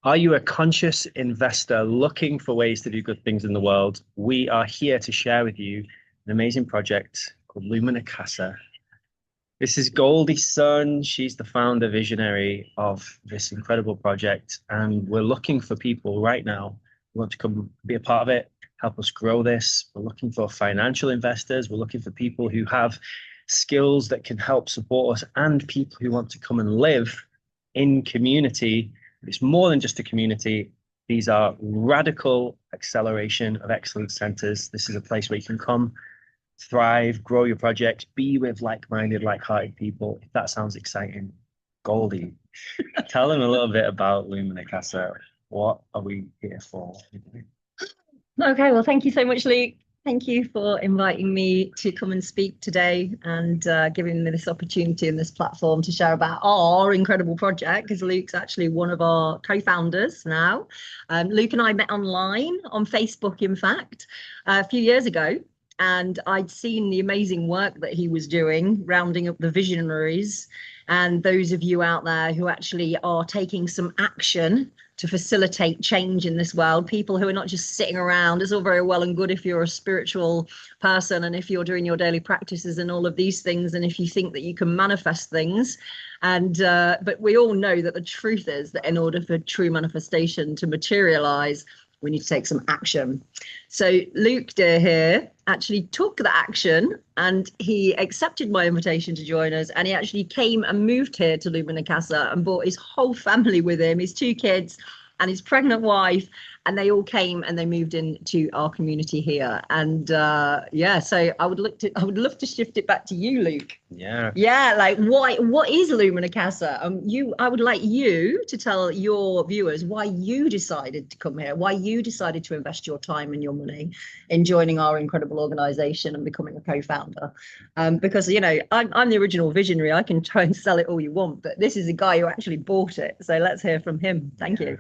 Are you a conscious investor looking for ways to do good things in the world? We are here to share with you an amazing project called Lumina Casa. This is Goldie's son. She's the founder visionary of this incredible project. And we're looking for people right now who want to come be a part of it, help us grow this. We're looking for financial investors. We're looking for people who have skills that can help support us and people who want to come and live in community. It's more than just a community. These are radical acceleration of excellence centers. This is a place where you can come, thrive, grow your projects, be with like-minded, like-hearted people. If that sounds exciting, Goldie, tell them a little bit about Lumina Casa. What are we here for? Okay, well, thank you so much, Luke. Thank you for inviting me to come and speak today and giving me this opportunity and this platform to share about our incredible project, because Luke's actually one of our co-founders now. Luke and I met online on Facebook, in fact, a few years ago, and I'd seen the amazing work that he was doing, rounding up the visionaries and those of you out there who actually are taking some action to facilitate change in this world, people who are not just sitting around. It's all very well and good if you're a spiritual person and if you're doing your daily practices and all of these things, and if you think that you can manifest things. And but we all know that the truth is that in order for true manifestation to materialize, we need to take some action. So Luke dear here actually took the action, and he accepted my invitation to join us, and he actually came and moved here to Lumina Casa and brought his whole family with him, his 2 kids and his pregnant wife, and they all came and they moved into our community here. And yeah, so I would love to shift it back to you, Luke. Yeah, Like what is Lumina Casa? I would like you to tell your viewers why you decided to come here, why you decided to invest your time and your money in joining our incredible organization and becoming a co-founder. Because I'm the original visionary. I can try and sell it all you want, but this is a guy who actually bought it. So let's hear from him. Thank you.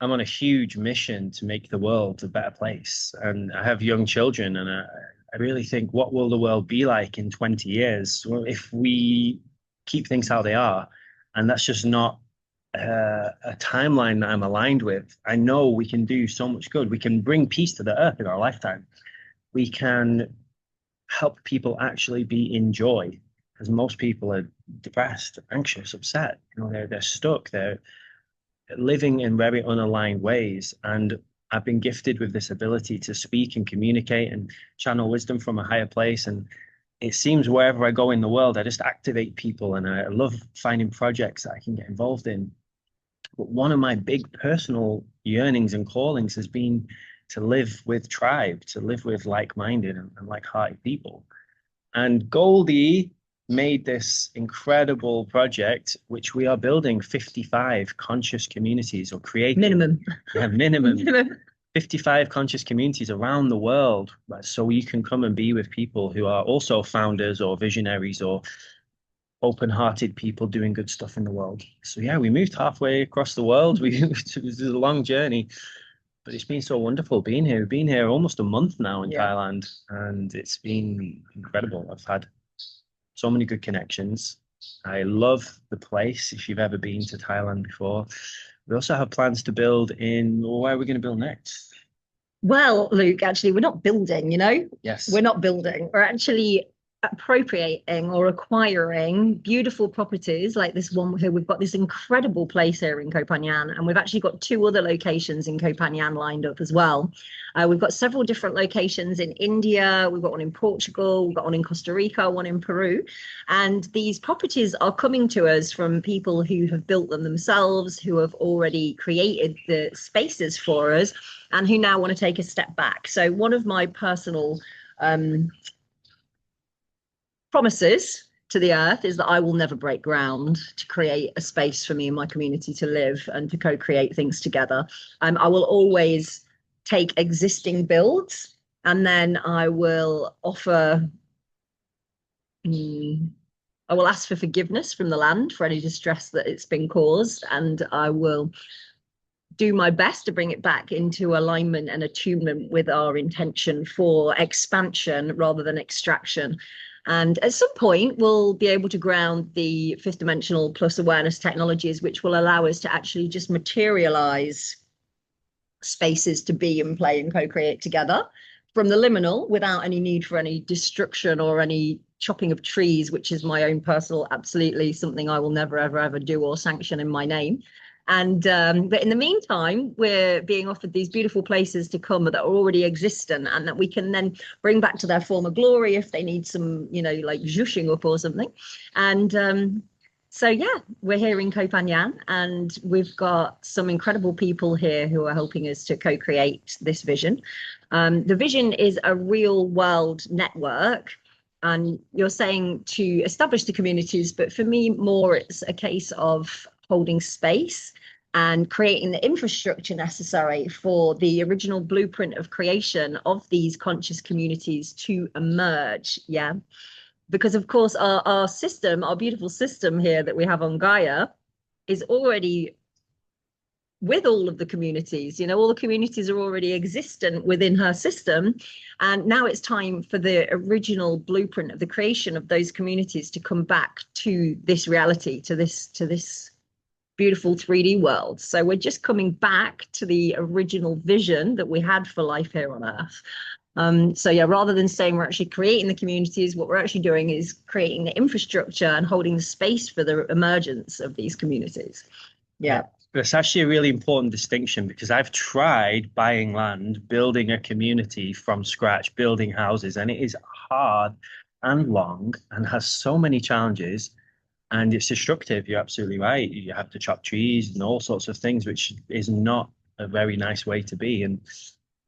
I'm on a huge mission to make the world a better place. And I have young children, and I really think, what will the world be like in 20 years? Well, if we keep things how they are, and that's just not a timeline that I'm aligned with. I know we can do so much good. We can bring peace to the earth in our lifetime. We can help people actually be in joy, because most people are depressed, anxious, upset. They're stuck. They're living in very unaligned ways. And I've been gifted with this ability to speak and communicate and channel wisdom from a higher place. And it seems wherever I go in the world, I just activate people, and I love finding projects that I can get involved in. But one of my big personal yearnings and callings has been to live with tribe, to live with like-minded and like-hearted people. And Goldie made this incredible project, which we are building 55 conscious communities, or creating minimum 55 conscious communities around the world, so you can come and be with people who are also founders or visionaries or open-hearted people doing good stuff in the world. So yeah, we moved halfway across the world. It was a long journey, but it's been so wonderful being here. We've been here almost a month now in Thailand, and it's been incredible. I've had so many good connections. I love the place. If you've ever been to Thailand before, we also have plans to build in, where are we going to build next? Well, Luke, actually, we're not building, Yes. We're not building. We're actually appropriating or acquiring beautiful properties like this one here. We've got this incredible place here in Koh Phangan, and we've actually got 2 other locations in Koh Phangan lined up as well. We've got several different locations in India. We've got one in Portugal. We've got one in Costa Rica, one in Peru. And these properties are coming to us from people who have built them themselves, who have already created the spaces for us, and who now want to take a step back. So one of my personal promises to the earth is that I will never break ground to create a space for me and my community to live and to co-create things together. I will always take existing builds, and then I will offer, I will ask for forgiveness from the land for any distress that it's been caused, and I will do my best to bring it back into alignment and attunement with our intention for expansion rather than extraction. And at some point, we'll be able to ground the fifth dimensional plus awareness technologies, which will allow us to actually just materialize spaces to be and play and co-create together from the liminal without any need for any destruction or any chopping of trees, which is my own personal, absolutely something I will never, ever, ever do or sanction in my name. And but in the meantime, we're being offered these beautiful places to come that are already existent and that we can then bring back to their former glory if they need some, you know, like zhushing up or something. And so, yeah, we're here in Koh Phangan, and we've got some incredible people here who are helping us to co-create this vision. The vision is a real world network. And you're saying to establish the communities, but for me, more it's a case of holding space and creating the infrastructure necessary for the original blueprint of creation of these conscious communities to emerge. Yeah. Because of course our system, our beautiful system here that we have on Gaia is already with all of the communities, you know, all the communities are already existent within her system. And now it's time for the original blueprint of the creation of those communities to come back to this reality, to this beautiful 3D world. So we're just coming back to the original vision that we had for life here on Earth. So yeah, rather than saying we're actually creating the communities, what we're actually doing is creating the infrastructure and holding the space for the emergence of these communities. Yeah. It's actually a really important distinction because I've tried buying land, building a community from scratch, building houses, and it is hard and long and has so many challenges. And it's destructive. You're absolutely right. You have to chop trees and all sorts of things, which is not a very nice way to be. And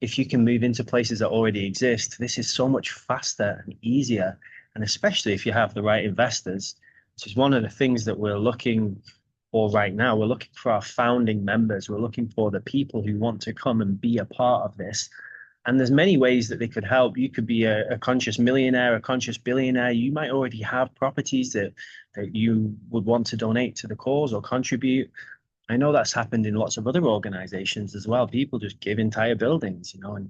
if you can move into places that already exist, this is so much faster and easier. And especially if you have the right investors, which is one of the things that we're looking for right now. We're looking for our founding members. We're looking for the people who want to come and be a part of this. And there's many ways that they could help. You could be a conscious millionaire, a conscious billionaire. You might already have properties that you would want to donate to the cause or contribute. I know that's happened in lots of other organizations as well. People just give entire buildings, you know, and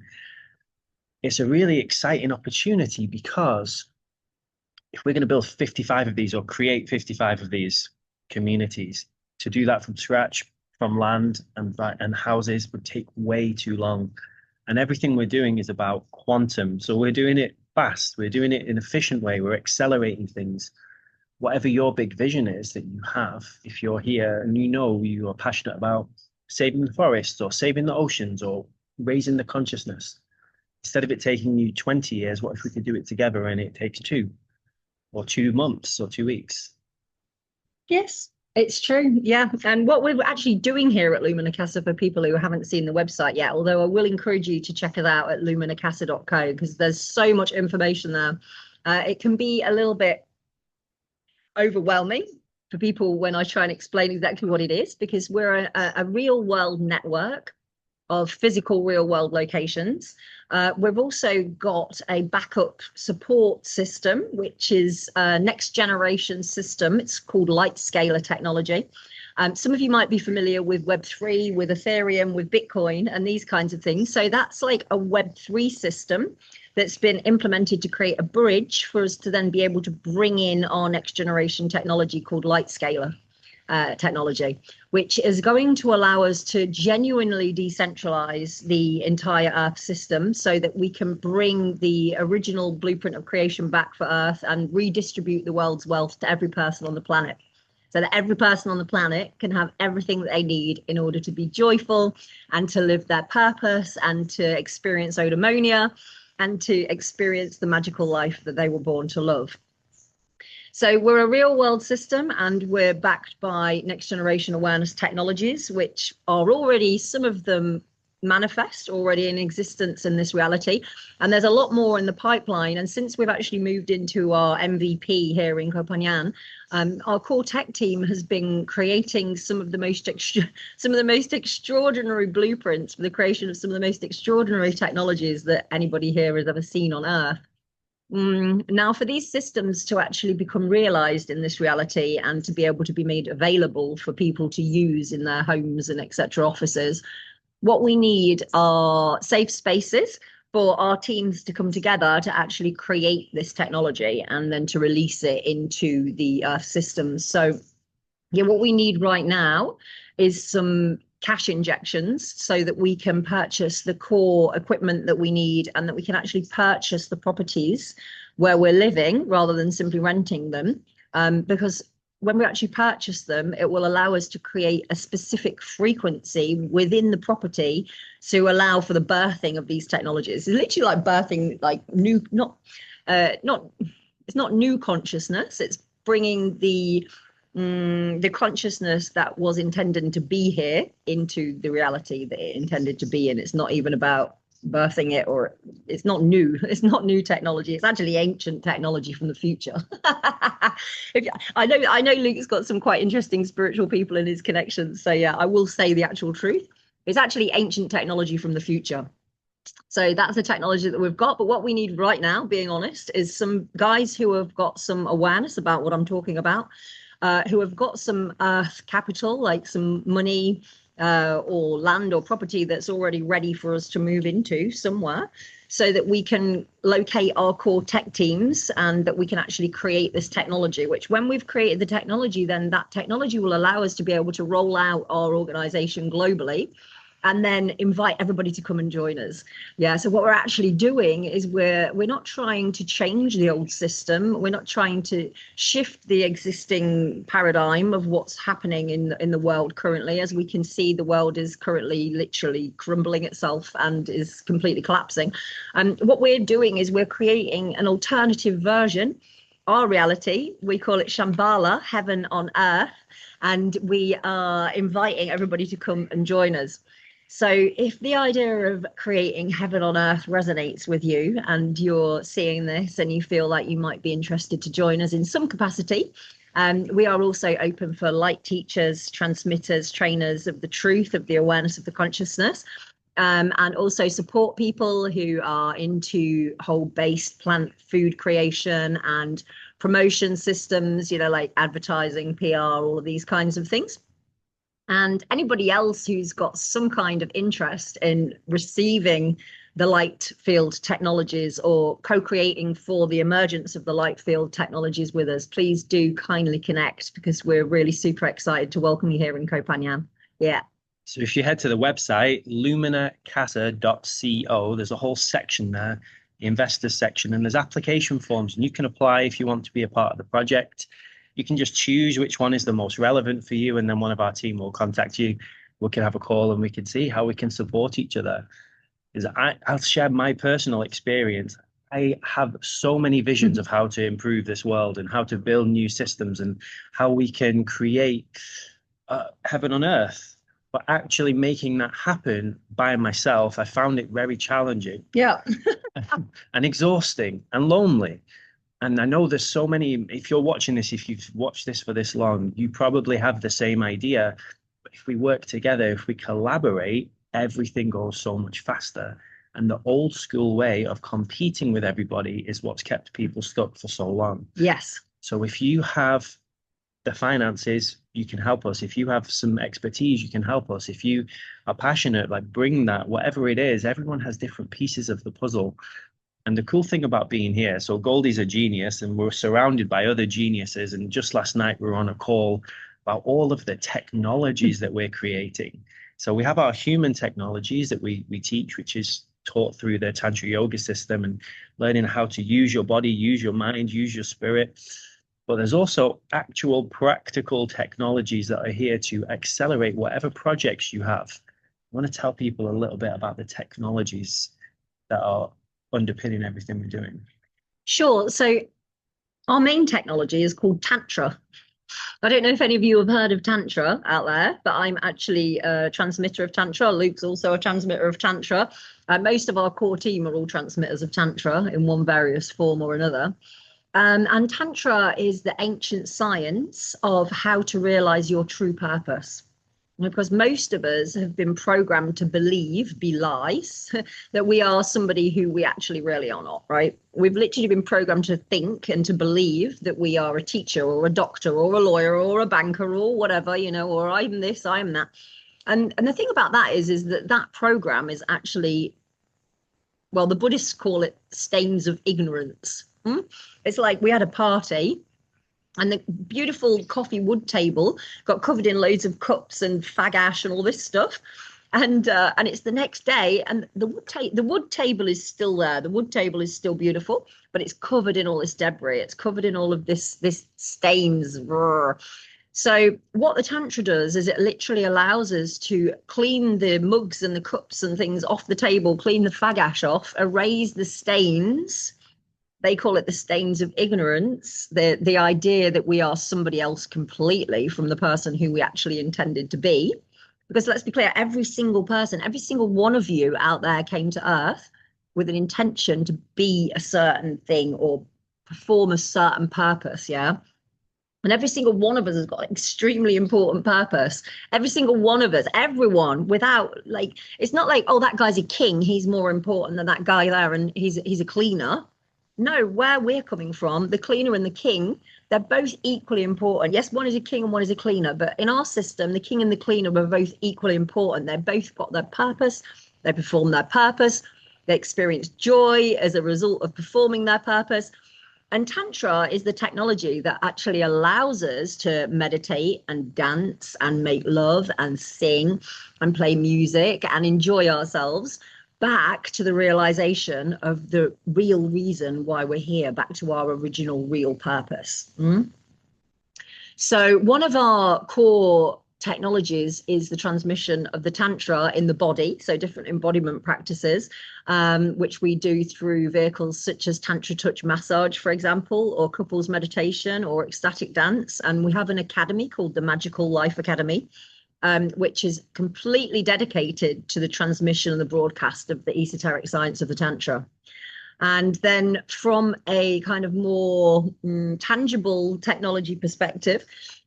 it's a really exciting opportunity because if we're going to build 55 of these or create 55 of these communities, to do that from scratch, from land and houses would take way too long. And everything we're doing is about quantum. So we're doing it fast. We're doing it in an efficient way. We're accelerating things. Whatever your big vision is that you have, if you're here and you know you are passionate about saving the forests or saving the oceans or raising the consciousness, instead of it taking you 20 years, what if we could do it together and it takes 2 or 2 months or 2 weeks? Yes, it's true. Yeah. And what we're actually doing here at Lumina Casa for people who haven't seen the website yet, although I will encourage you to check it out at luminacasa.co because there's so much information there. It can be a little bit overwhelming for people when I try and explain exactly what it is, because we're a real world network of physical real world locations. We've also got a backup support system, which is a next generation system. It's called light scalar technology. Some of you might be familiar with Web3, with Ethereum, with Bitcoin, and these kinds of things. So that's like a Web3 system that's been implemented to create a bridge for us to then be able to bring in our next generation technology called light scalar technology, which is going to allow us to genuinely decentralize the entire Earth system so that we can bring the original blueprint of creation back for Earth and redistribute the world's wealth to every person on the planet, so that every person on the planet can have everything that they need in order to be joyful and to live their purpose and to experience eudaimonia and to experience the magical life that they were born to love. So we're a real world system and we're backed by next generation awareness technologies, which are already, some of them manifest already in existence in this reality. And there's a lot more in the pipeline. And since we've actually moved into our MVP here in Koh Phangan, our core tech team has been creating some of the most extraordinary blueprints for the creation of some of the most extraordinary technologies that anybody here has ever seen on Earth. Now, for these systems to actually become realized in this reality and to be able to be made available for people to use in their homes and etc. offices, what we need are safe spaces for our teams to come together to actually create this technology and then to release it into the Earth systems. So yeah, what we need right now is some cash injections so that we can purchase the core equipment that we need and that we can actually purchase the properties where we're living rather than simply renting them. Because when we actually purchase them, it will allow us to create a specific frequency within the property to allow for the birthing of these technologies. It's literally like birthing, like new, it's not new consciousness. It's bringing the consciousness that was intended to be here into the reality that it intended to be in. It's not even about birthing it, or it's not new. It's not new technology. It's actually ancient technology from the future. I know Luke's got some quite interesting spiritual people in his connections. So yeah, I will say the actual truth. It's actually ancient technology from the future. So that's the technology that we've got. But what we need right now, being honest, is some guys who have got some awareness about what I'm talking about, who have got some earth capital, like some money, or land or property that's already ready for us to move into somewhere, so that we can locate our core tech teams and that we can actually create this technology, which when we've created the technology, then that technology will allow us to be able to roll out our organization globally and then invite everybody to come and join us. Yeah, so what we're actually doing is we're not trying to change the old system. We're not trying to shift the existing paradigm of what's happening in the world currently. As we can see, the world is currently literally crumbling itself and is completely collapsing. And what we're doing is we're creating an alternative version, our reality. We call it Shambhala, heaven on earth, and we are inviting everybody to come and join us. So if the idea of creating heaven on earth resonates with you and you're seeing this and you feel like you might be interested to join us in some capacity, we are also open for light teachers, transmitters, trainers of the truth, of the awareness of the consciousness, and also support people who are into whole-based plant food creation and promotion systems, you know, like advertising, PR, all of these kinds of things. And anybody else who's got some kind of interest in receiving the light field technologies or co-creating for the emergence of the light field technologies with us, please do kindly connect, because we're really super excited to welcome you here in Koh Phangan. Yeah. So if you head to the website, luminacasa.co, there's a whole section there, the investors section, and there's application forms, and you can apply if you want to be a part of the project. You can just choose which one is the most relevant for you, and then one of our team will contact you. We can have a call and we can see how we can support each other. I'll share my personal experience. I have so many visions of how to improve this world and how to build new systems and how we can create heaven on earth. But actually making that happen by myself, I found it very challenging. Yeah. And exhausting and lonely. And I know there's so many, if you're watching this, if you've watched this for this long, you probably have the same idea. But if we work together, if we collaborate, everything goes so much faster. And the old school way of competing with everybody is what's kept people stuck for so long. Yes. So if you have the finances, you can help us. If you have some expertise, you can help us. If you are passionate, like bring that, whatever it is, everyone has different pieces of the puzzle. And the cool thing about being here, so Goldie's a genius and we're surrounded by other geniuses. And just last night we were on a call about all of the technologies that we're creating. So we have our human technologies that we teach, which is taught through the Tantra Yoga system and learning how to use your body, use your mind, use your spirit. But there's also actual practical technologies that are here to accelerate whatever projects you have. I want to tell people a little bit about the technologies that are underpinning everything we're doing. Sure. So our main technology is called Tantra. I don't know if any of you have heard of Tantra out there, but I'm actually a transmitter of Tantra. Luke's also a transmitter of Tantra. Most of our core team are all transmitters of Tantra in one various form or another. And Tantra is the ancient science of how to realize your true purpose. Because most of us have been programmed to believe, be lies, that we are somebody who we actually really are not, right? We've literally been programmed to think and to believe that we are a teacher or a doctor or a lawyer or a banker or whatever, you know, or I'm this, I'm that. And the thing about that is that that program is actually well, the Buddhists call it stains of ignorance. It's like we had a party and the beautiful coffee wood table got covered in loads of cups and fag ash and all this stuff. And it's the next day, and the wood table is still there. The wood table is still beautiful, but it's covered in all this debris. It's covered in all of this stains. So what the Tantra does is it literally allows us to clean the mugs and the cups and things off the table, clean the fag ash off, erase the stains. They call it the stains of ignorance, the idea that we are somebody else completely from the person who we actually intended to be. Because let's be clear, every single person, every single one of you out there came to Earth with an intention to be a certain thing or perform a certain purpose, yeah? And every single one of us has got an extremely important purpose. Every single one of us, everyone, without, like, it's not like, oh, that guy's a king, he's more important than that guy there and he's a cleaner. No, where we're coming from, the cleaner and the king, they're both equally important. Yes, one is a king and one is a cleaner, but in our system, the king and the cleaner are both equally important. They've both got their purpose, they perform their purpose, they experience joy as a result of performing their purpose. And Tantra is the technology that actually allows us to meditate and dance and make love and sing and play music and enjoy ourselves back to the realization of the real reason why we're here, back to our original real purpose. So one of our core technologies is the transmission of the Tantra in the body, so different embodiment practices, which we do through vehicles such as Tantra touch massage, for example, or couples meditation or ecstatic dance. And we have an academy called the Magical Life Academy, which is completely dedicated to the transmission and the broadcast of the esoteric science of the Tantra. And then from a kind of more tangible technology perspective,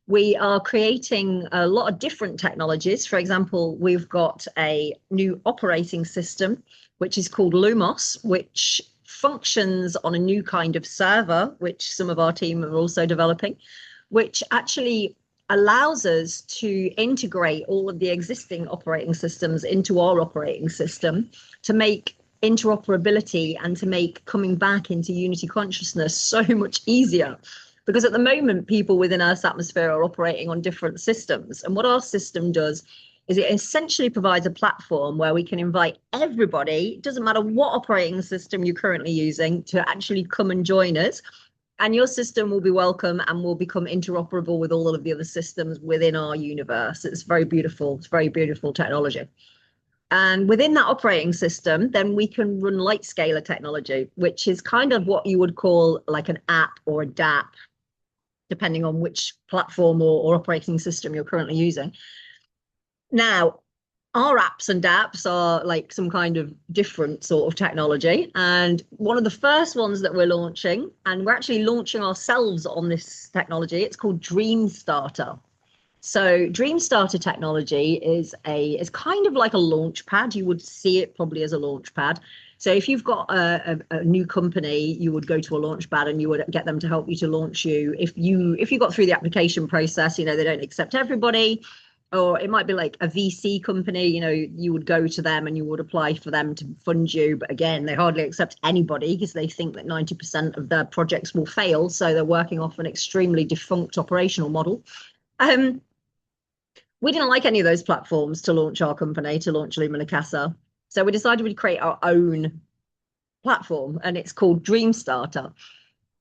we are creating a lot of different technologies. For example, we've got a new operating system, which is called Lumos, which functions on a new kind of server, which some of our team are also developing, which actually allows us to integrate all of the existing operating systems into our operating system to make interoperability and to make coming back into unity consciousness so much easier. Because at the moment, people within Earth's atmosphere are operating on different systems. And what our system does is it essentially provides a platform where we can invite everybody, it doesn't matter what operating system you're currently using, to actually come and join us. And your system will be welcome and will become interoperable with all of the other systems within our universe. It's very beautiful. It's very beautiful technology. And within that operating system, then we can run light scalar technology, which is kind of what you would call like an app or a DApp, depending on which platform or operating system you're currently using. Now, our apps and dApps are like some kind of different sort of technology. And one of the first ones that we're launching, and we're actually launching ourselves on this technology, it's called Dream Starter. So Dream Starter technology is kind of like a launch pad. You would see it probably as a launch pad. So if you've got a new company, you would go to a launch pad and you would get them to help you to launch you. If you got through the application process, they don't accept everybody. Or it might be like a VC company, you would go to them and you would apply for them to fund you. But again, they hardly accept anybody because they think that 90% of their projects will fail. So they're working off an extremely defunct operational model. We didn't like any of those platforms to launch our company, to launch Lumina Casa. So we decided we'd create our own platform, and it's called Dream Starter.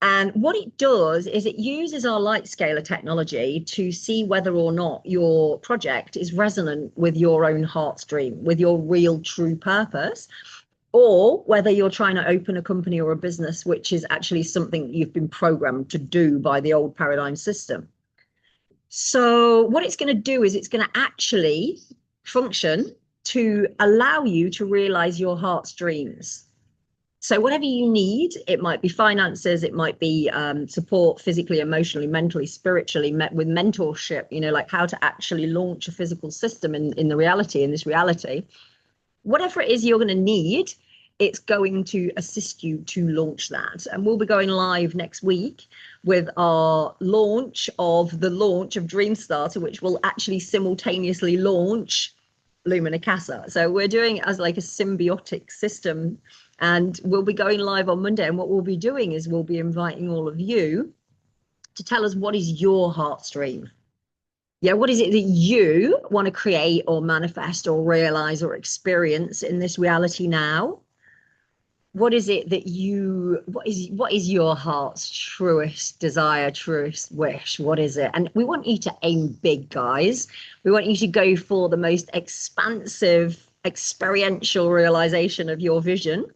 And what it does is it uses our light scalar technology to see whether or not your project is resonant with your own heart's dream, with your real true purpose, or whether you're trying to open a company or a business which is actually something you've been programmed to do by the old paradigm system. So what it's going to do is it's going to actually function to allow you to realize your heart's dreams. So whatever you need, it might be finances, it might be support physically, emotionally, mentally, spiritually, with mentorship, like how to actually launch a physical system in this reality. Whatever it is you're going to need, it's going to assist you to launch that. And we'll be going live next week with our launch of Dream Starter, which will actually simultaneously launch Lumina Casa. So we're doing it as like a symbiotic system And we'll be going live on Monday. And what we'll be doing is we'll be inviting all of you to tell us what is your heartstream. Yeah, what is it that you want to create or manifest or realize or experience in this reality now? What is it that what is your heart's truest desire, truest wish? What is it? And we want you to aim big, guys. We want you to go for the most expansive experiential realization of your vision.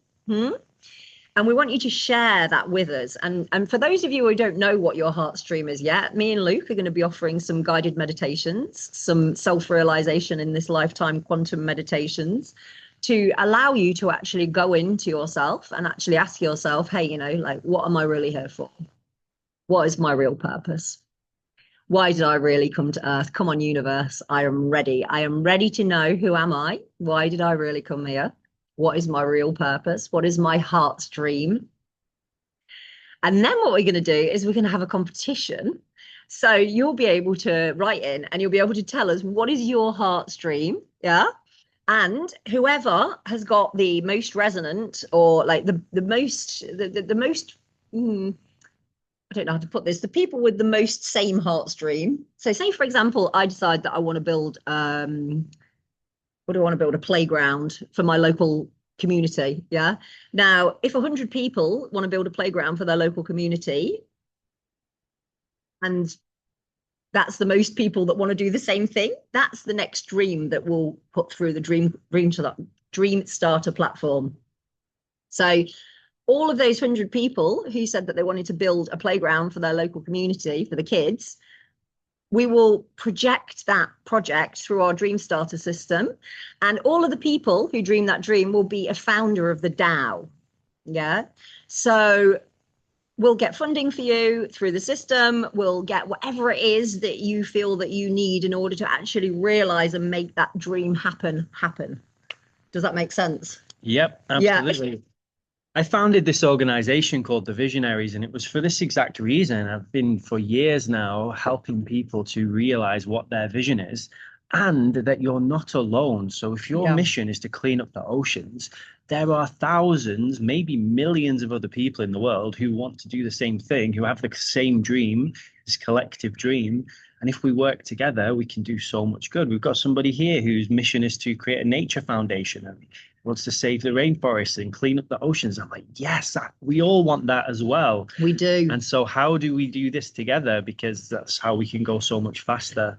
And we want you to share that with us. And for those of you who don't know what your heartstream is yet, me and Luke are going to be offering some guided meditations, some self-realization in this lifetime quantum meditations, to allow you to actually go into yourself and actually ask yourself, hey, like, what am I really here for? What is my real purpose? Why did I really come to Earth? Come on, universe. I am ready. I am ready to know, who am I? Why did I really come here? What is my real purpose? What is my heart's dream? And then what we're going to do is we're going to have a competition. So you'll be able to write in and you'll be able to tell us what is your heart's dream. Yeah. And whoever has got the most resonant, or like the most, I don't know how to put this, the people with the most same heartstream. So say, for example, I decide that I want to build, what do I want to build? A playground for my local community. Yeah. Now, if 100 people want to build a playground for their local community, and that's the most people that want to do the same thing, that's the next dream that we'll put through the dream starter platform. So all of those 100 people who said that they wanted to build a playground for their local community, for the kids, we will project that project through our dream starter system. And all of the people who dream that dream will be a founder of the DAO. Yeah. So we'll get funding for you through the system. We'll get whatever it is that you feel that you need in order to actually realize and make that dream happen. Does that make sense? Yep, absolutely. Yeah. I founded this organization called The Visionaries, and it was for this exact reason. I've been for years now helping people to realize what their vision is and that you're not alone. So if your mission is to clean up the oceans, there are thousands, maybe millions of other people in the world who want to do the same thing, who have the same dream, this collective dream. And if we work together, we can do so much good. We've got somebody here whose mission is to create a nature foundation and wants to save the rainforest and clean up the oceans. I'm like, yes, we all want that as well. We do. And so how do we do this together? Because that's how we can go so much faster.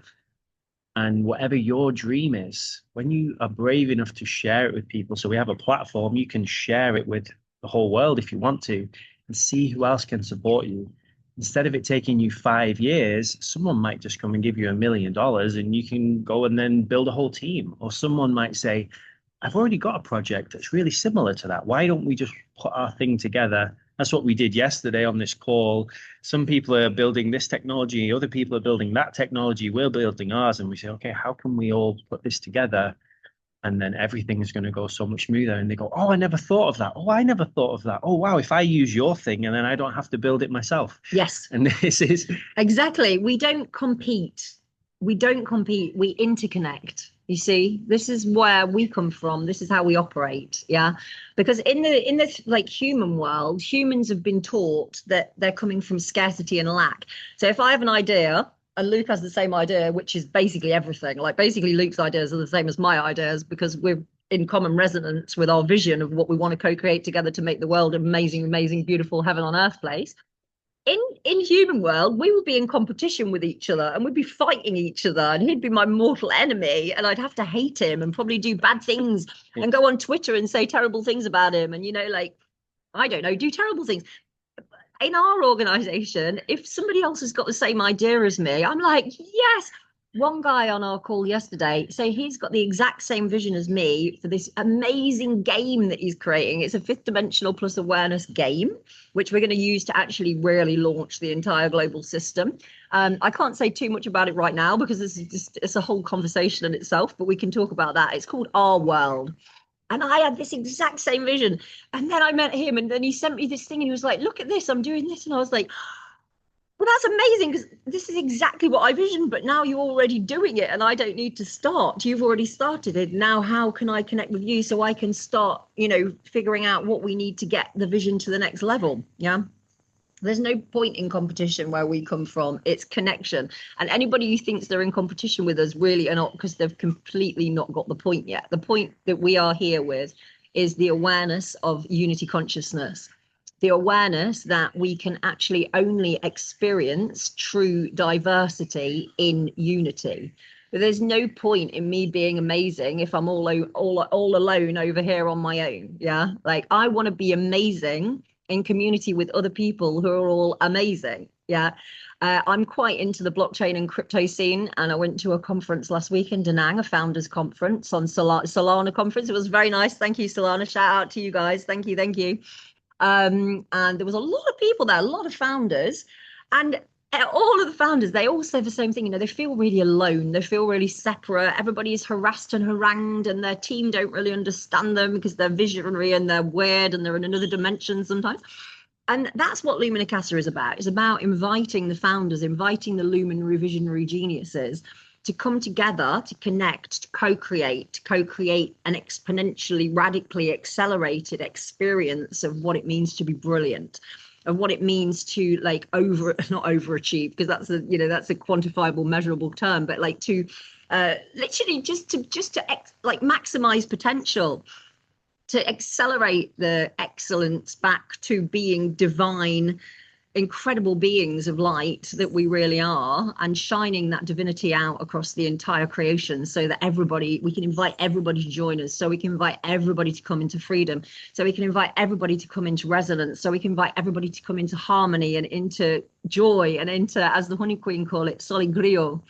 And whatever your dream is, when you are brave enough to share it with people, so we have a platform, you can share it with the whole world if you want to, and see who else can support you. Instead of it taking you 5 years, someone might just come and give you $1 million and you can go and then build a whole team. Or someone might say, I've already got a project that's really similar to that. Why don't we just put our thing together? That's what we did yesterday on this call. Some people are building this technology, other people are building that technology, we're building ours. And we say, okay, how can we all put this together? And then everything is going to go so much smoother. And they go, oh, I never thought of that. Oh, I never thought of that. Oh, wow, if I use your thing and then I don't have to build it myself. Yes. And this is... Exactly. We don't compete. We interconnect. You see, this is where we come from. This is how we operate. Yeah. Because in the like human world, humans have been taught that they're coming from scarcity and lack. So if I have an idea and Luke has the same idea, which is basically everything, like basically Luke's ideas are the same as my ideas because we're in common resonance with our vision of what we want to co-create together to make the world an amazing, beautiful heaven on earth place. In human world, we would be in competition with each other and we'd be fighting each other and he'd be my mortal enemy and I'd have to hate him and probably do bad things and go on Twitter and say terrible things about him and, like, I don't know, do terrible things. In our organization, if somebody else has got the same idea as me, I'm like, yes. One guy on our call yesterday, so he's got the exact same vision as me for this amazing game that he's creating. It's a 5th dimensional plus awareness game, which we're going to use to actually really launch the entire global system. I can't say too much about it right now because it's a whole conversation in itself, but we can talk about that. It's called Our World. And I had this exact same vision. And then I met him and then he sent me this thing and he was like, look at this, I'm doing this. And I was like, Well, that's amazing, because this is exactly what I visioned, but now you're already doing it and I don't need to start. You've already started it. Now, how can I connect with you so I can start, figuring out what we need to get the vision to the next level? Yeah. There's no point in competition where we come from. It's connection. And anybody who thinks they're in competition with us really are not, because they've completely not got the point yet. The point that we are here with is the awareness of unity consciousness, the awareness that we can actually only experience true diversity in unity. But there's no point in me being amazing if I'm all alone over here on my own. Yeah, like I want to be amazing in community with other people who are all amazing. Yeah. I'm quite into the blockchain and crypto scene, and I went to a conference last week in Da Nang, a founders conference on Solana conference. It was very nice. Thank you, Solana. Shout out to you guys. Thank you. Thank you. And there was a lot of people there, a lot of founders, and all of the founders, they all say the same thing. They feel really alone, they feel really separate, everybody is harassed and harangued, and their team don't really understand them because they're visionary and they're weird and they're in another dimension sometimes. And that's what Lumina Casa is about. It's about inviting the founders, inviting the luminary visionary geniuses to come together, to connect, to co-create an exponentially, radically accelerated experience of what it means to be brilliant, of what it means to not overachieve, because that's a quantifiable, measurable term, but like to literally just to maximize potential, to accelerate the excellence back to being divine, incredible beings of light that we really are, and shining that divinity out across the entire creation, so that we can invite everybody to join us, so we can invite everybody to come into freedom, so we can invite everybody to come into resonance, so we can invite everybody to come into harmony and into joy and into, as the Honey Queen call it, soligrio.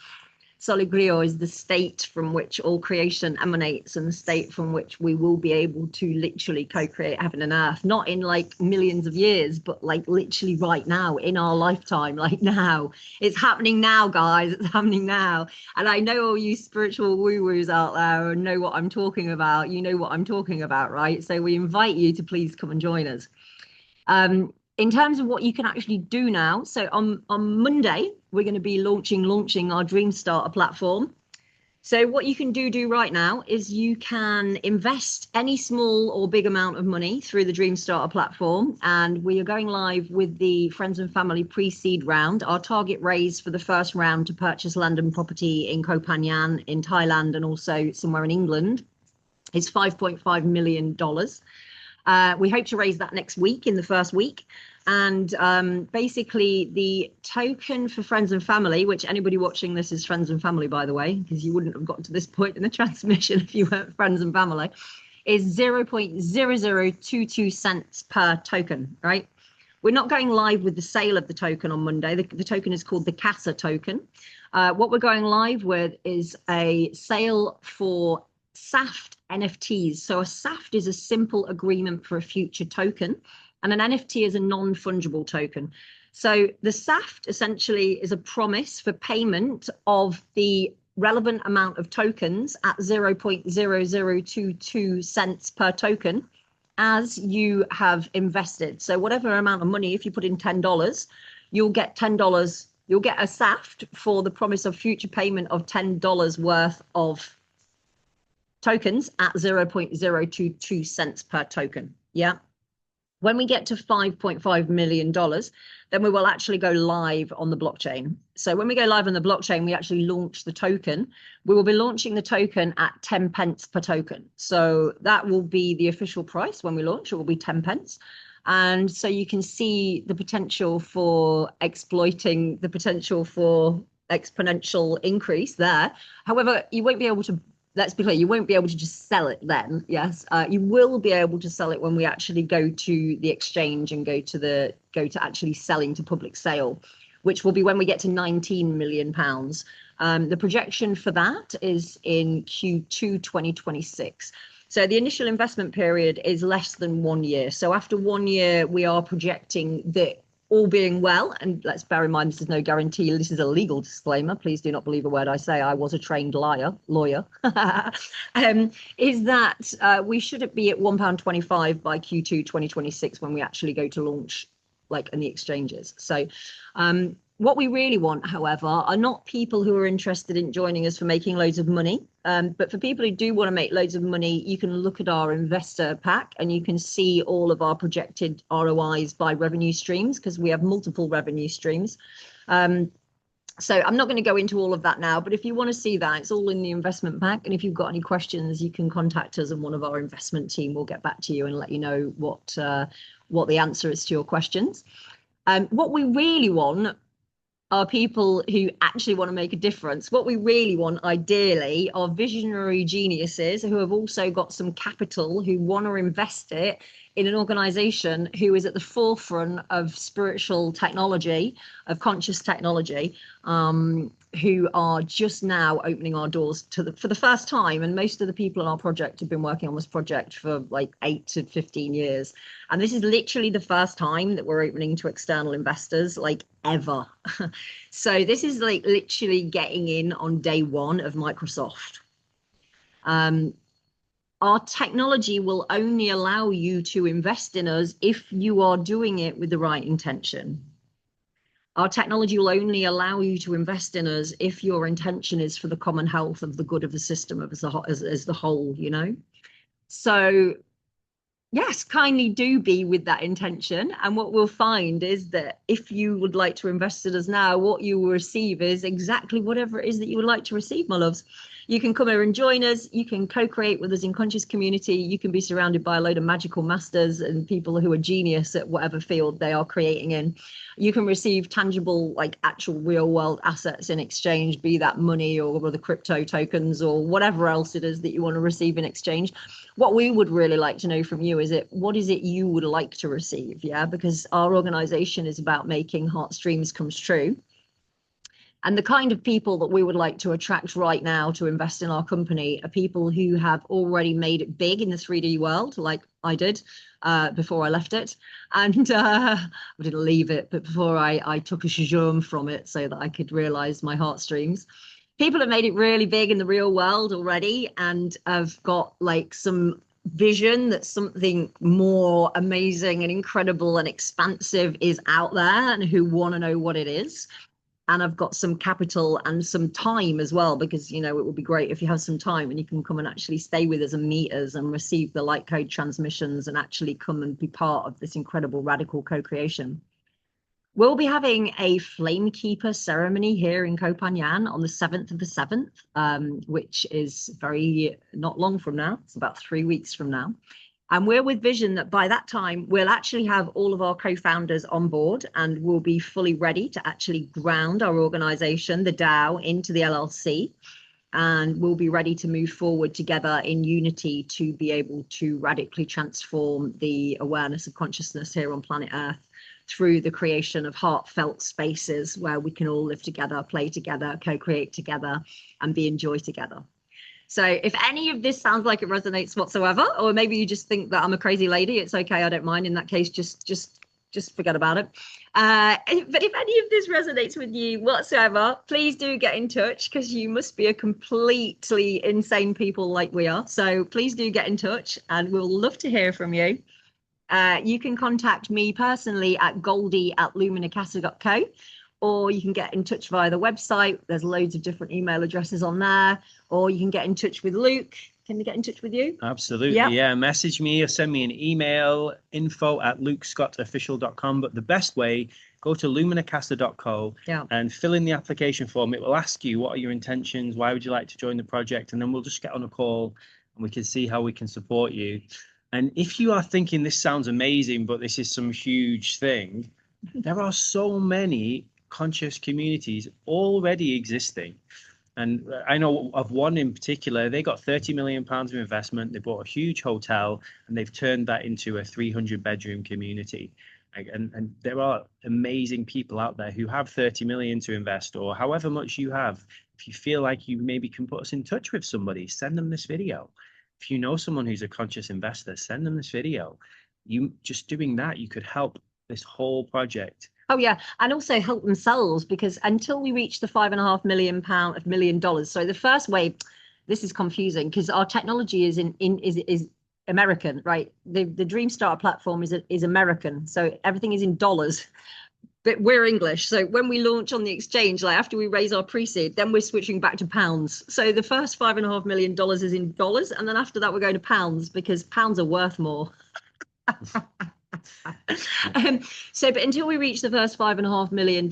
Soligrio is the state from which all creation emanates, and the state from which we will be able to literally co-create heaven and earth, not in like millions of years, but like literally right now, in our lifetime, like now. It's happening now, guys. It's happening now. And I know all you spiritual woo-woos out there and know what I'm talking about. You know what I'm talking about, right? So we invite you to please come and join us. In terms of what you can actually do now, so on Monday, we're going to be launching our Dream Starter platform. So what you can do right now is you can invest any small or big amount of money through the Dream Starter platform. And we are going live with the Friends and Family pre-seed round. Our target raise for the first round to purchase land and property in Koh Phangan in Thailand and also somewhere in England is $5.5 million. We hope to raise that next week, in the first week. And basically the token for Friends and Family, which anybody watching this is Friends and Family, by the way, because you wouldn't have gotten to this point in the transmission if you weren't Friends and Family, is 0.0022 cents per token, right? We're not going live with the sale of the token on Monday. The token is called the Casa token. What we're going live with is a sale for SAFT NFTs. So a SAFT is a simple agreement for a future token, and an NFT is a non-fungible token. So the SAFT essentially is a promise for payment of the relevant amount of tokens at 0.0022 cents per token as you have invested. So whatever amount of money, if you put in $10, you'll get $10. You'll get a SAFT for the promise of future payment of $10 worth of tokens at 0.022 cents per token. Yeah. When we get to $5.5 million, then we will actually go live on the blockchain. So when we go live on the blockchain, we actually launch the token. We will be launching the token at 10 pence per token. So that will be the official price when we launch. It will be 10 pence. And so you can see the potential for exploiting, the potential for exponential increase there. However, you won't be able to, let's be clear, you won't be able to just sell it then. Yes, you will be able to sell it when we actually go to the exchange and go to actually selling to public sale, which will be when we get to 19 million pounds. The projection for that is in Q2 2026. So the initial investment period is less than 1 year. So after 1 year, we are projecting that, all being well, and let's bear in mind this is no guarantee, this is a legal disclaimer, please do not believe a word I say, I was a trained lawyer, is that we should be at £1.25 by Q2 2026 when we actually go to launch, like in the exchanges. So What we really want, however, are not people who are interested in joining us for making loads of money. But for people who do want to make loads of money, you can look at our investor pack and you can see all of our projected ROIs by revenue streams, because we have multiple revenue streams. So I'm not going to go into all of that now, but if you want to see that, it's all in the investment pack. And if you've got any questions, you can contact us and one of our investment team will get back to you and let you know what the answer is to your questions. What we really want are people who actually want to make a difference. What we really want, ideally, are visionary geniuses who have also got some capital, who want to invest it in an organization who is at the forefront of spiritual technology, of conscious technology, who are just now opening our doors for the first time. And most of the people on our project have been working on this project for like 8 to 15 years. And this is literally the first time that we're opening to external investors, like ever. So this is like literally getting in on day one of Microsoft. Our technology will only allow you to invest in us if you are doing it with the right intention. Our technology will only allow you to invest in us if your intention is for the common health of the good of the system as the whole, you know? So yes, kindly do be with that intention. And what we'll find is that if you would like to invest in us now, what you will receive is exactly whatever it is that you would like to receive, my loves. You can come here and join us. You can co-create with us in Conscious Community. You can be surrounded by a load of magical masters and people who are genius at whatever field they are creating in. You can receive tangible, like actual real world assets in exchange, be that money or other crypto tokens or whatever else it is that you want to receive in exchange. What we would really like to know from you is what is it you would like to receive? Yeah, because our organization is about making heartstreams come true. And the kind of people that we would like to attract right now to invest in our company are people who have already made it big in the 3D world, like I did before I left it. And I didn't leave it, but before I took a shazam from it so that I could realize my heartstrings. People have made it really big in the real world already and have got like some vision that something more amazing and incredible and expansive is out there and who want to know what it is. And I've got some capital and some time as well, because, you know, it would be great if you have some time and you can come and actually stay with us and meet us and receive the light code transmissions and actually come and be part of this incredible radical co-creation. We'll be having a Flame Keeper ceremony here in Koh Phangan on the 7th of the 7th, which is very not long from now. It's about 3 weeks from now. And we're with vision that by that time, we'll actually have all of our co-founders on board and we'll be fully ready to actually ground our organization, the DAO, into the LLC. And we'll be ready to move forward together in unity to be able to radically transform the awareness of consciousness here on planet Earth through the creation of heartfelt spaces where we can all live together, play together, co-create together, and be in joy together. So if any of this sounds like it resonates whatsoever, or maybe you just think that I'm a crazy lady, it's okay, I don't mind. In that case, just forget about it. But if any of this resonates with you whatsoever, please do get in touch, because you must be a completely insane people like we are. So please do get in touch and we'll love to hear from you. You can contact me personally at goldie@luminacasa.co, or you can get in touch via the website. There's loads of different email addresses on there, or you can get in touch with Luke. Can they get in touch with you? Absolutely. Yep. Yeah. Message me or send me an email, info@lukescottofficial.com. But the best way, go to luminacasa.co and fill in the application form. It will ask you, what are your intentions? Why would you like to join the project? And then we'll just get on a call and we can see how we can support you. And if you are thinking this sounds amazing, but this is some huge thing, there are so many conscious communities already existing. And I know of one in particular, they got £30 million of investment. They bought a huge hotel and they've turned that into a 300-bedroom community. And there are amazing people out there who have 30 million to invest, or however much you have. If you feel like you maybe can put us in touch with somebody, send them this video. If you know someone who's a conscious investor, send them this video. You just doing that, you could help this whole project. Oh yeah, and also help themselves, because until we reach the $5.5 million, so the first wave, this is confusing because our technology is is American, right? The Dream Starter platform is American, so everything is in dollars. but we're English. So when we launch on the exchange, like after we raise our pre-seed, then we're switching back to pounds. So the first $5.5 million is in dollars. And then after that, we're going to pounds because pounds are worth more. But until we reach the first $5.5 million,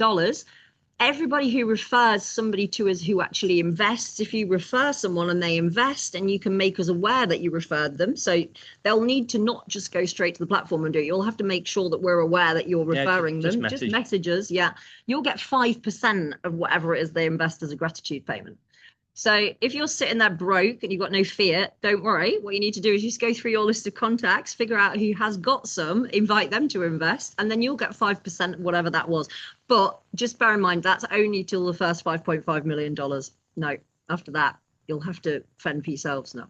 everybody who refers somebody to us who actually invests, if you refer someone and they invest, and you can make us aware that you referred them, so they'll need to not just go straight to the platform and do it. You'll have to make sure that we're aware that you're referring them. Just messages. Yeah, you'll get 5% of whatever it is they invest as a gratitude payment. So if you're sitting there broke and you've got no fiat, don't worry. What you need to do is just go through your list of contacts, figure out who has got some, invite them to invest, and then you'll get 5% of whatever that was. But just bear in mind, that's only till the first $5.5 million. No, after that, you'll have to fend for yourselves. No.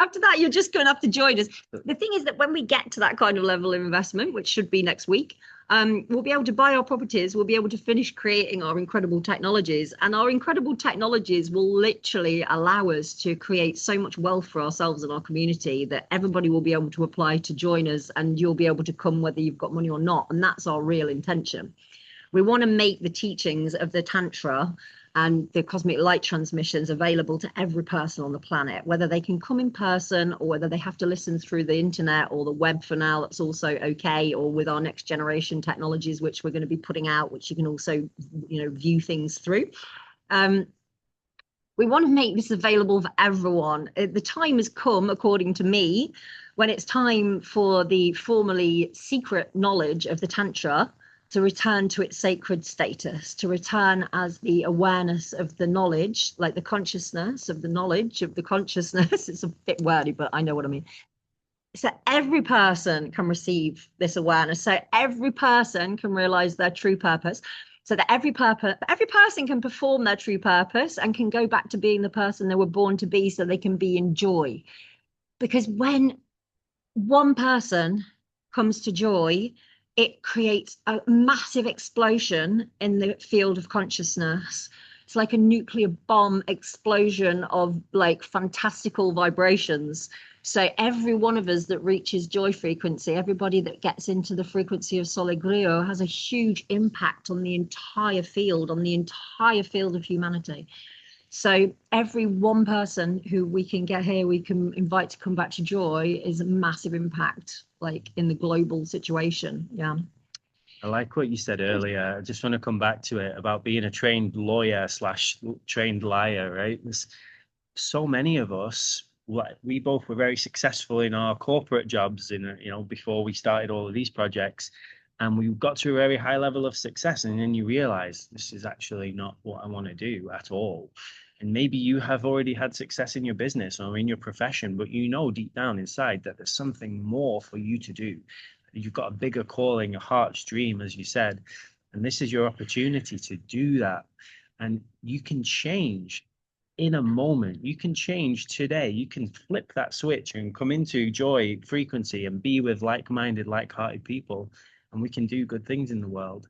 After that, you're just going to have to join us. The thing is that when we get to that kind of level of investment, which should be next week, we'll be able to buy our properties, we'll be able to finish creating our incredible technologies, and our incredible technologies will literally allow us to create so much wealth for ourselves and our community that everybody will be able to apply to join us, and you'll be able to come whether you've got money or not. And that's our real intention. We want to make the teachings of the Tantra and the cosmic light transmissions available to every person on the planet, whether they can come in person or whether they have to listen through the internet or the web for now. That's also okay, or with our next generation technologies, which we're going to be putting out, which you can also, view things through. We want to make this available for everyone. The time has come, according to me, when it's time for the formerly secret knowledge of the Tantra to return to its sacred status, to return as the awareness of the knowledge, like the consciousness of the knowledge of the consciousness. It's a bit wordy, but I know what I mean. So every person can receive this awareness. So every person can realize their true purpose. So that every person can perform their true purpose and can go back to being the person they were born to be, so they can be in joy. Because when one person comes to joy, it creates a massive explosion in the field of consciousness. It's like a nuclear bomb explosion of like fantastical vibrations. So every one of us that reaches joy frequency, everybody that gets into the frequency of Solegrio, has a huge impact on the entire field, of humanity. So every one person who we can get here, we can invite to come back to joy, is a massive impact, like in the global situation. Yeah. I like what you said earlier. I just want to come back to it about being a trained lawyer / trained liar, right? There's so many of us, we both were very successful in our corporate jobs before we started all of these projects. And we got to a very high level of success. And then you realize this is actually not what I want to do at all. And maybe you have already had success in your business or in your profession, but you know deep down inside that there's something more for you to do. You've got a bigger calling, a heart's dream, as you said. And this is your opportunity to do that. And you can change in a moment. You can change today. You can flip that switch and come into joy frequency and be with like-minded, like-hearted people. And we can do good things in the world.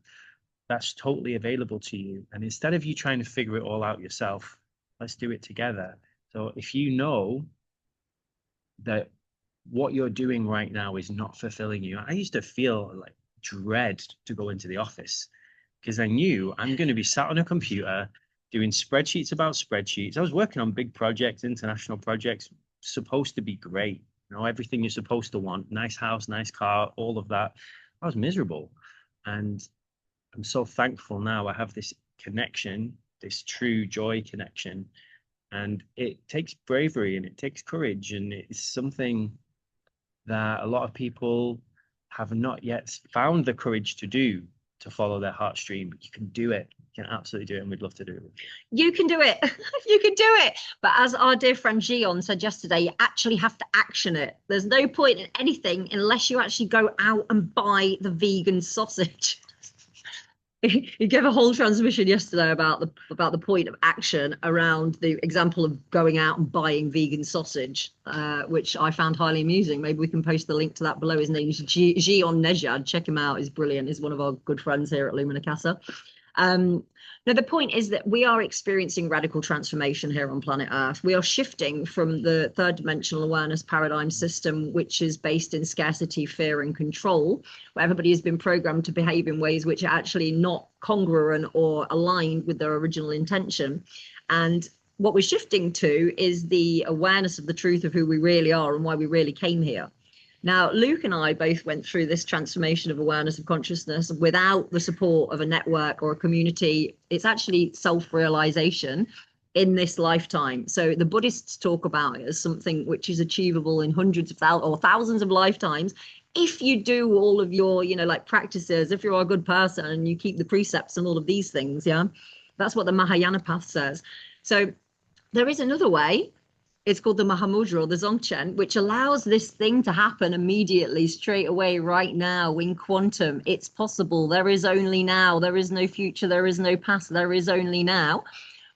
That's totally available to you. And instead of you trying to figure it all out yourself, let's do it together. So if you know that what you're doing right now is not fulfilling you, I used to feel like dread to go into the office because I knew I'm going to be sat on a computer doing spreadsheets about spreadsheets. I was working on big projects, international projects, supposed to be great. Everything you're supposed to want, nice house, nice car, all of that. I was miserable. And I'm so thankful now I have this connection, this true joy connection. And it takes bravery and it takes courage. And it's something that a lot of people have not yet found the courage to do, to follow their heartstream. But you can do it. You can absolutely do it. And we'd love to do it. You can do it. You can do it. But as our dear friend Gion said yesterday, you actually have to action it. There's no point in anything unless you actually go out and buy the vegan sausage. He gave a whole transmission yesterday about the point of action around the example of going out and buying vegan sausage, which I found highly amusing. Maybe we can post the link to that below. His name is Gion Nejad. Check him out. He's brilliant. He's one of our good friends here at Lumina Casa. No, the point is that we are experiencing radical transformation here on planet Earth. We are shifting from the third dimensional awareness paradigm system, which is based in scarcity, fear, and control, where everybody has been programmed to behave in ways which are actually not congruent or aligned with their original intention. And what we're shifting to is the awareness of the truth of who we really are and why we really came here. Now, Luke and I both went through this transformation of awareness of consciousness without the support of a network or a community. It's actually self-realization in this lifetime. So the Buddhists talk about it as something which is achievable in hundreds of thousands or thousands of lifetimes. If you do all of your, like practices, if you're a good person and you keep the precepts and all of these things, yeah, that's what the Mahayana path says. So there is another way. It's called the Mahamudra or the Dzogchen, which allows this thing to happen immediately, straight away, right now, in quantum. It's possible. There is only now. There is no future. There is no past. There is only now.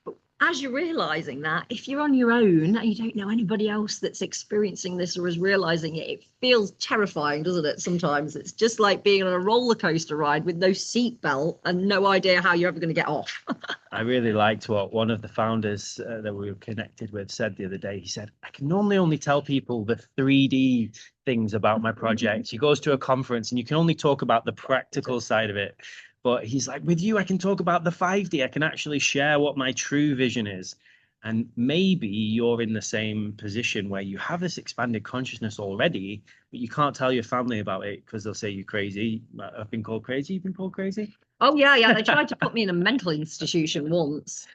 But as you're realizing that, if you're on your own and you don't know anybody else that's experiencing this or is realizing it, it feels terrifying, doesn't it? Sometimes it's just like being on a roller coaster ride with no seatbelt and no idea how you're ever going to get off. I really liked what one of the founders that we were connected with said the other day. He said, I can normally only tell people the 3D things about my project. He goes to a conference and you can only talk about the practical side of it. But he's like, with you, I can talk about the 5D. I can actually share what my true vision is. And maybe you're in the same position where you have this expanded consciousness already, but you can't tell your family about it because they'll say you're crazy. I've been called crazy. You've been called crazy? Oh, yeah. They tried to put me in a mental institution once.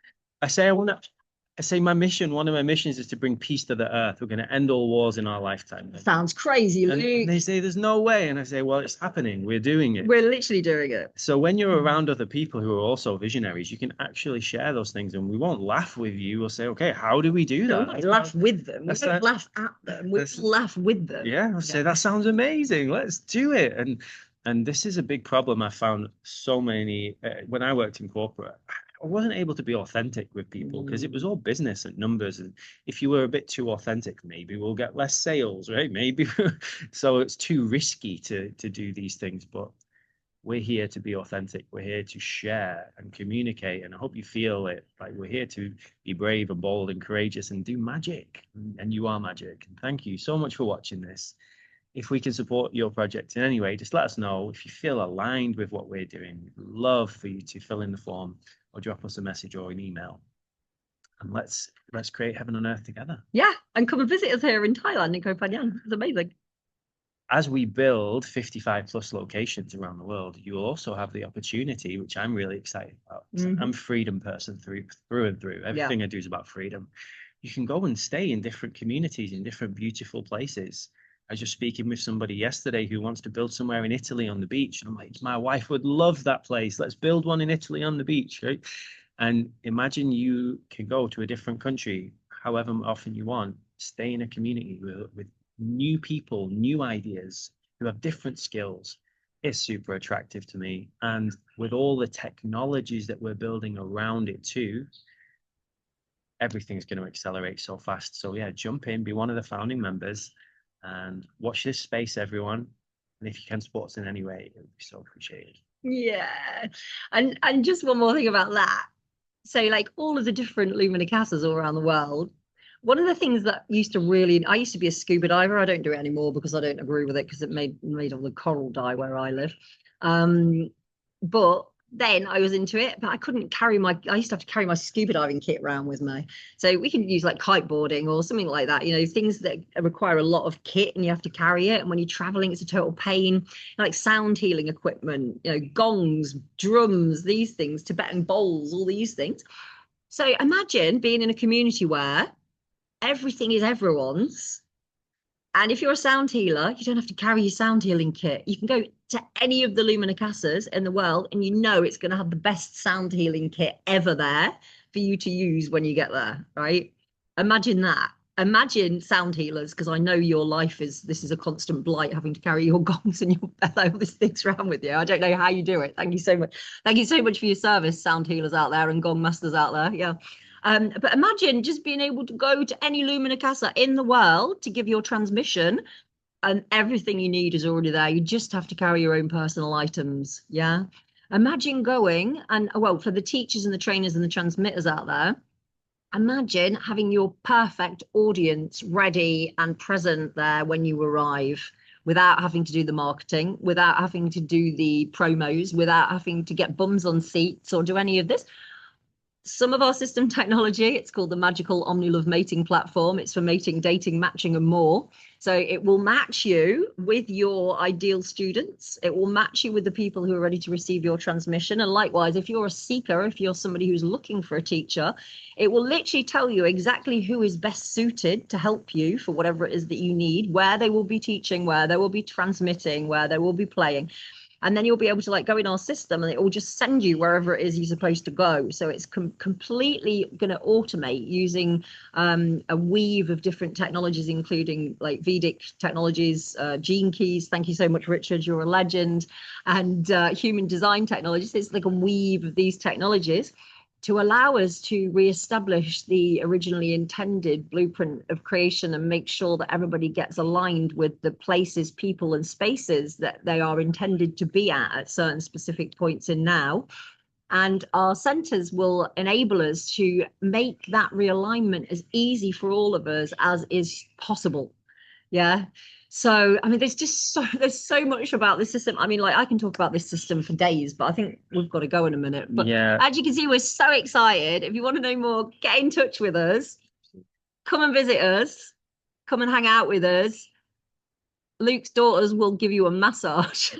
I say one of my missions is to bring peace to the earth. We're going to end all wars in our lifetime. Sounds crazy, Luke. And they say there's no way. And I say, well, it's happening. We're doing it. We're literally doing it. So when you're around other people who are also visionaries, you can actually share those things and we won't laugh with you. We'll say, okay, how do we do that? We laugh with them. We don't laugh at them. We laugh with them. Yeah, I'll say that sounds amazing. Let's do it. And this is a big problem. I found so many, when I worked in corporate, I wasn't able to be authentic with people because it was all business and numbers. And if you were a bit too authentic, maybe we'll get less sales, right? Maybe. So it's too risky to do these things. But we're here to be authentic. We're here to share and communicate. And I hope you feel it. Like we're here to be brave and bold and courageous and do magic. And you are magic. And thank you so much for watching this. If we can support your project in any way, just let us know. If you feel aligned with what we're doing, we'd love for you to fill in the form or drop us a message or an email. And let's create heaven on earth together. Yeah, and come and visit us here in Thailand, in Koh Phangan. It's amazing. As we build 55 plus locations around the world, you will also have the opportunity, which I'm really excited about. I'm a freedom person through and through. Everything I do is about freedom. You can go and stay in different communities, in different beautiful places. I was just speaking with somebody yesterday who wants to build somewhere in Italy on the beach. And I'm like, my wife would love that place. Let's build one in Italy on the beach, right? And imagine you can go to a different country, however often you want, stay in a community with new people, new ideas, who have different skills. It's super attractive to me. And with all the technologies that we're building around it too, everything's going to accelerate so fast. So yeah, jump in, be one of the founding members. And watch this space, everyone. And if you can support us in any way, it would be so appreciated. Yeah. And just one more thing about that. So like all of the different Lumina Casas all around the world, one of the things that I used to be a scuba diver. I don't do it anymore because I don't agree with it because it made all the coral die where I live. But then I was into it, but I couldn't carry I used to have to carry my scuba diving kit around with me. So we can use like kiteboarding or something like that, things that require a lot of kit and you have to carry it. And when you're traveling, it's a total pain. Like sound healing equipment, gongs, drums, these things, Tibetan bowls, all these things. So imagine being in a community where everything is everyone's. And if you're a sound healer, you don't have to carry your sound healing kit. You can go to any of the Lumina Casas in the world and it's going to have the best sound healing kit ever there for you to use when you get there, right? Imagine that. Imagine sound healers, because I know your life this is a constant blight, having to carry your gongs and your bellow, all these things around with you. I don't know how you do it. Thank you so much. Thank you so much for your service, sound healers out there and gong masters out there. Yeah. But imagine just being able to go to any Lumina Casa in the world to give your transmission and everything you need is already there. You just have to carry your own personal items. Yeah. Imagine going and, well, for the teachers and the trainers and the transmitters out there, imagine having your perfect audience ready and present there when you arrive, without having to do the marketing, without having to do the promos, without having to get bums on seats or do any of this. Some of our system technology, it's called the Magical OmniLove Mating Platform. It's for mating, dating, matching, and more. So it will match you with your ideal students. It will match you with the people who are ready to receive your transmission. And likewise, if you're a seeker, if you're somebody who's looking for a teacher, it will literally tell you exactly who is best suited to help you for whatever it is that you need, where they will be teaching, where they will be transmitting, where they will be playing. And then you'll be able to like go in our system and it will just send you wherever it is you're supposed to go. So it's completely going to automate using a weave of different technologies, including like Vedic technologies, gene keys. Thank you so much, Richard. You're a legend. And human design technologies. It's like a weave of these technologies to allow us to reestablish the originally intended blueprint of creation and make sure that everybody gets aligned with the places, people, and spaces that they are intended to be at certain specific points in now. And our centers will enable us to make that realignment as easy for all of us as is possible. Yeah. So, I mean, there's so much about this system. I mean, like I can talk about this system for days, but I think we've got to go in a minute. But Yeah. as you can see, we're so excited. If you want to know more, get in touch with us. Come and visit us. Come and hang out with us. Luke's daughters will give you a massage.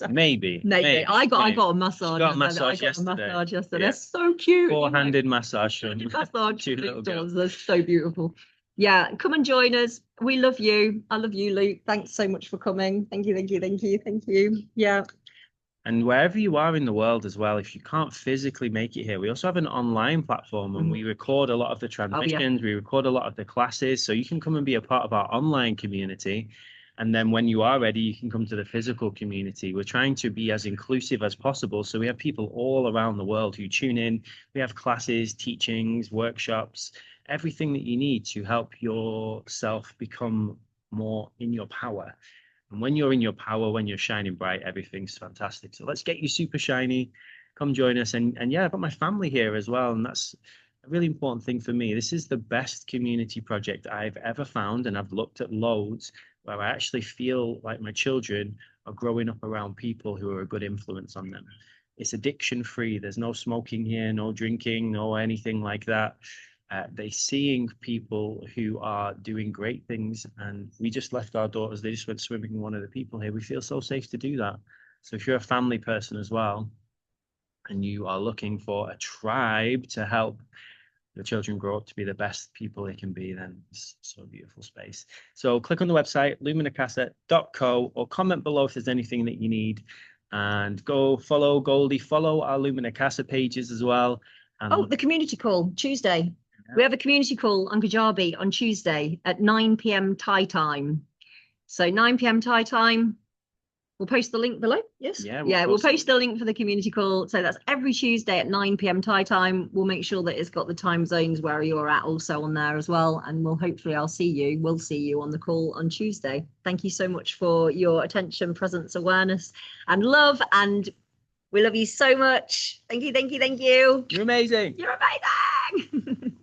Maybe. I got a massage. She got a massage yesterday. Yeah. They're so cute. Four-handed massage. Massage. They're so beautiful. Yeah, come and join us. We love you. I love you, Luke. Thanks so much for coming. Thank you. Yeah. And wherever you are in the world as well, if you can't physically make it here, we also have an online platform and we record a lot of the transmissions, we record a lot of the classes, so you can come and be a part of our online community. And then when you are ready, you can come to the physical community. We're trying to be as inclusive as possible. So we have people all around the world who tune in. We have classes, teachings, workshops, everything that you need to help yourself become more in your power. And when you're in your power, when you're shining bright, everything's fantastic. So let's get you super shiny. Come join us. And yeah, I've got my family here as well. And that's a really important thing for me. This is the best community project I've ever found. And I've looked at loads where I actually feel like my children are growing up around people who are a good influence on them. It's addiction free. There's no smoking here, no drinking, no anything like that. They're seeing people who are doing great things, and we just left our daughters. They just went swimming with one of the people here. We feel so safe to do that. So if you're a family person as well, and you are looking for a tribe to help your children grow up to be the best people they can be, then it's so beautiful space. So click on the website, luminacasa.co, or comment below if there's anything that you need. And go follow Goldie, follow our Lumina Casa pages as well. And the community call, Tuesday. We have a community call on Kajabi on Tuesday at 9 p.m. Thai time. So 9 p.m. Thai time. We'll post the link below. Yes. Yeah, we'll post the link for the community call. So that's every Tuesday at 9 p.m. Thai time. We'll make sure that it's got the time zones where you're at also on there as well. And we'll see you on the call on Tuesday. Thank you so much for your attention, presence, awareness, and love. And we love you so much. Thank you. You're amazing. You're amazing.